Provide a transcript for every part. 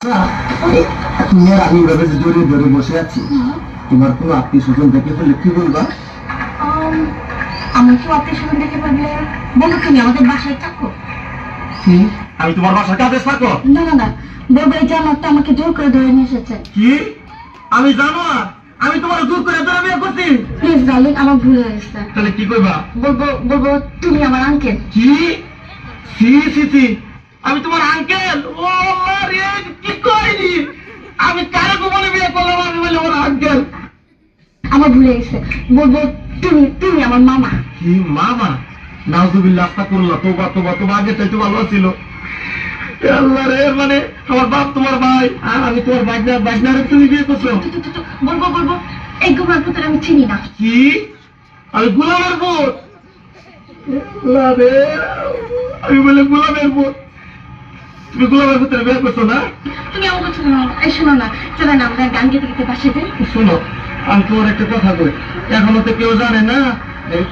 তুমি আর আমি এভাবে জড়িয়ে ধরে বসে আছি, তোমার কোনো আত্মীয় স্বজন দেখে ফেললে কি বলবা? আমার কেউ আত্মীয় স্বজন দেখে ফেললে বলো তুমি আমাদের বাসায় থাকো। আমি তোমার বাসার কাজে থাকো? না না না, বলবো এই জানোয়ারটা আমাকে জোর করে ধরে নিয়ে এসেছে। কি? আমি জানোয়ার? আমি তোমার জোর করে ধরে বিয়ে করছি? প্লিজ ডার্লিং, আমার ভুল হয়েছে। তাহলে কি করবা? বলবো তুমি আমার আঙ্কেল। কি? সি সি সি, আমি তোমার আঙ্কেল? ও রে, কি কইলি? আমি কারে বলে বিয়ে করলাম? আমি বলে ওর আঙ্কেল? আমার ভুল হয়েছে, বলবো তুমি আমার মামা। কি মামা? নাউজুবিল্লাহ, আস্তাগফিরুল্লাহ, তওবা তওবা তওবা, আগে চাইতে ভালো ছিল। আল্লাহ রে, মানে আমার বাপ তোমার ভাই আর আমি তোমার বাজনারে তুমি বিয়ে করছো? বলবো এই গোলার পুত্র আমি চিনি না। কি? আমি গোলামের পুত? আল্লাহ রে, আমি বলে গোলামের পুত? তুমি গোলামের পুত্রের বিয়ে করছো না? তুমি আমার কথা শোনো না, এই শোনো না, চলো না আমরা গান গেতে গেতে বাসে যাই। শোনো, আমি তোমার একটা কথা বলি, এখনো তো কেউ জানে না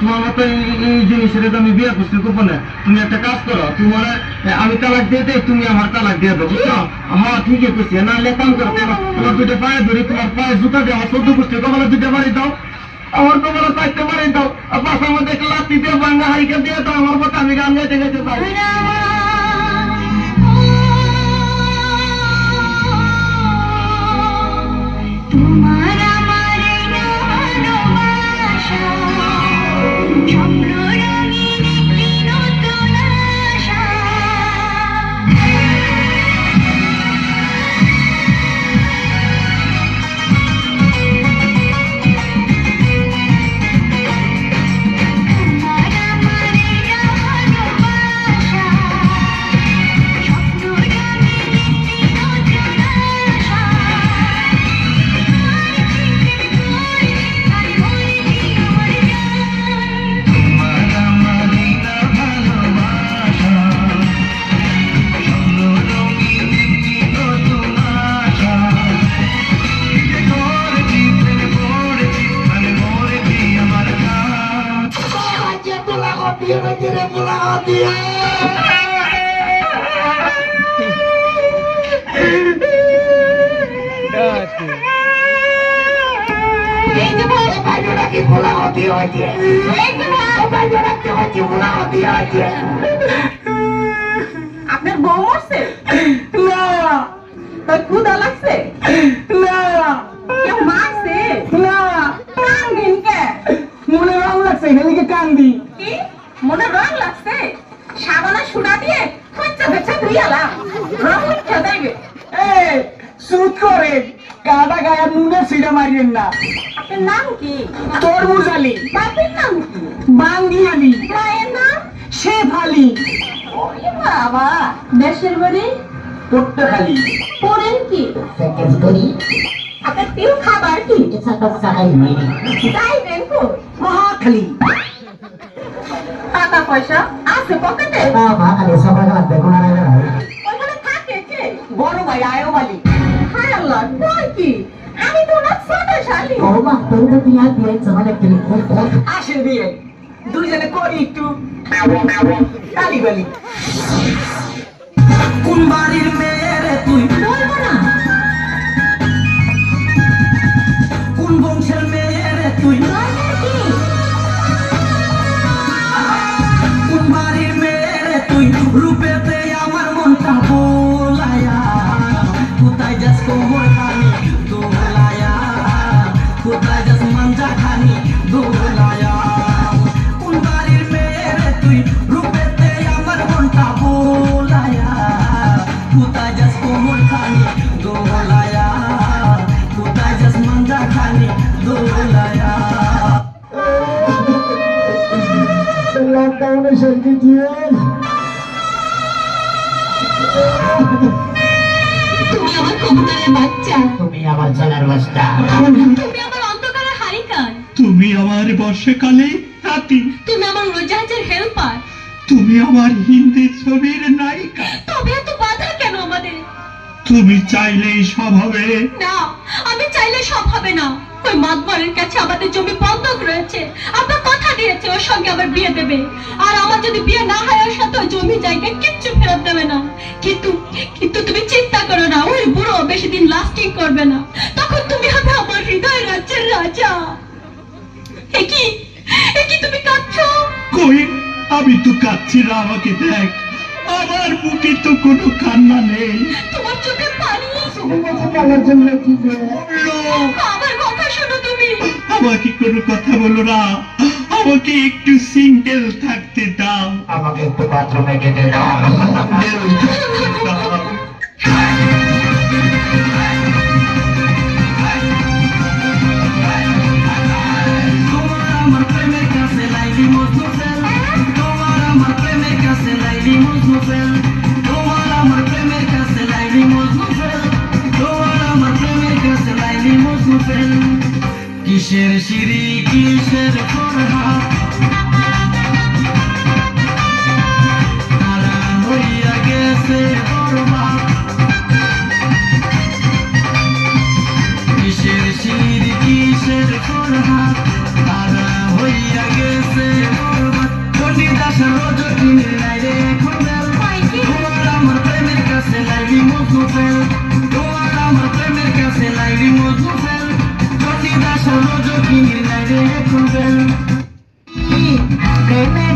তোমার মতো এই জিনিসের আমি বিয়ে করছি গোপনে। তুমি একটা কাজ করো, তোমার আমি তালাক দিয়ে দেই, তুমি আমার তালাক দিয়ে দেবো, বুঝছো? হ্যাঁ ঠিকই করছি, না হলে কাম করো, তোমার দুটো পায়ে ধরি, তোমার পায়ে জুতা দিয়ে আমার 14 গোষ্ঠী কপালে দুটো বাড়ি দাও, আমার কপালে 4টে বাড়ি দাও, আর পাশার মধ্যে একটা লাঠি দিয়ে ভাঙা হারিকেন দিয়ে দাও আমার মতো, আমি গান গাইতে গাইতে যাই। তোমার আমার ভালোবাসা স্বপ্ন রঙিন একটি নতুন আশা। তোমার আমার ভালোবাসা স্বপ্ন রঙিন একটি নতুন আশা। আপনার বউ মরছে? না, তার ক্ষুধা লাগছে? না, কেউ মারছে? না, কান্দিন কে? মনে রং লাগছে, হেলিকে কান্দি। কি মনে রং লাগছে? সাবানা সুডা দিয়ে খচ্চা খচ্চা ধুইয়ালাম, রং উঠে যাবে। এই, সুদ করে কাদা গায়ে নুনে সিডা মারিয়েন না। আপনার নাম কি? তরমুজ আলী, বাপের নাম কি? বাঙ্গি আলী, মায়ের নাম? শেফ আলী, ওরে বাবা, দেশের বাড়ি? পট্টখালি, পড়েন কি? আপনার প্রিয় খাবার কি? চাইবেন কই? মহাখালী, টাকা পয়সা আছে পকেটে? ওইখানে থাকে কে? বড় ভাই আয়ব আলী। হায় আল্লাহ, কই কি? আমি তো না ছোট শালি। আসেন বিয়ে, দুইজনে করি একটু তালি বালি। কোন বাড়ির মেয়ে রে তুই? বলবো না। কোন বংশের মেয়ে রে তুই? বলবেন কি? কোন বাড়ির মেয়ে রে তুই? রূপেতে আমার মনটা বোলায়া, কোথায় যাস কোমর খানি দোলায়া, কোথায় যাস মাঞ্জা খানি দোলায়া। কোন বাড়ির মেয়ে রে তুই? রূপেতে আমার মনটা বোলায়া, কোথায় যাস কোমর খানি দোলায়া, কোথায় যাস মাঞ্জা খানি দোলায়া। লকডাউনে শেষ দিয়ে তুমি আমার কবুতরের বাচ্চা, তুমি আমার জলের বাস্তা, তুমি আমার অন্ধকারের হারিকান, তুমি আমার বর্ষাকালে হাতি, তুমি আমার উড়োজাহাজের হেল্পার। তুমি আমার হিন্দি ছবির নায়িকা। তবে এত বাধা কেন আমাদের? তুমি চাইলেই সব হবে। না, আমি চাইলে সব হবে না। ওই মাতবরের কাছে আমাদের জমি বন্ধক রয়েছে, আপনার কথা দিয়েছে ওর সঙ্গে আমার বিয়ে দেবে, আর আমার যদি বিয়ে না হয় ওর সাথে ওই জমি জায়গা কিচ্ছু ফেরত দেবে না। কিন্তু কিন্তু তুমি চিন্তা করো না, ওই বুড়ো করবে না, তখন তুমি হবে আমার হৃদয় রাজ্যের রাজা। একি একি তুমি কাঁদছো? কই, আমি তো কাঁদছি না, আমাকে দেখ, আমার বুকে তো কোনো কান্না নেই। তোমার চোখে পানি। কালার জন্য কি যে আমার কথা শোনো তুমি। আমাকে কোনো কথা বলো না, আমাকে একটু সিঙ্গেল থাকতে দাও। আমাকে একটু বাথরুমে গেলে দাও। তোমার আমার প্রেমের কাছে লাইলি মজনু ফেল, তোমার আমার প্রেমের কাছে লাইলি মজনু ফেল, তোমার আমার প্রেমের কাছে লাইলি মজনু ফেল, তোমার আমার প্রেমের কাছে লাইলি মজনু ফেল। কিসের সিঁড়ি কিসের ফরহাদ, তারা হইয়া গেছে বরবাদ। কিসের সিঁড়ি কিসের ফরহাদ, তারা হইয়া গেছে বরবাদ। চণ্ডীদাসের রজকিনীর নাই রে এখন বেল, তোমার আমার প্রেমের কাছে লাইলি মজনু ফেল, তোমার আমার প্রেমের কাছে লাইলি মজনু ফেল। চণ্ডীদাসের রজকিনীর নাই রে এখন বেল। প্রেমের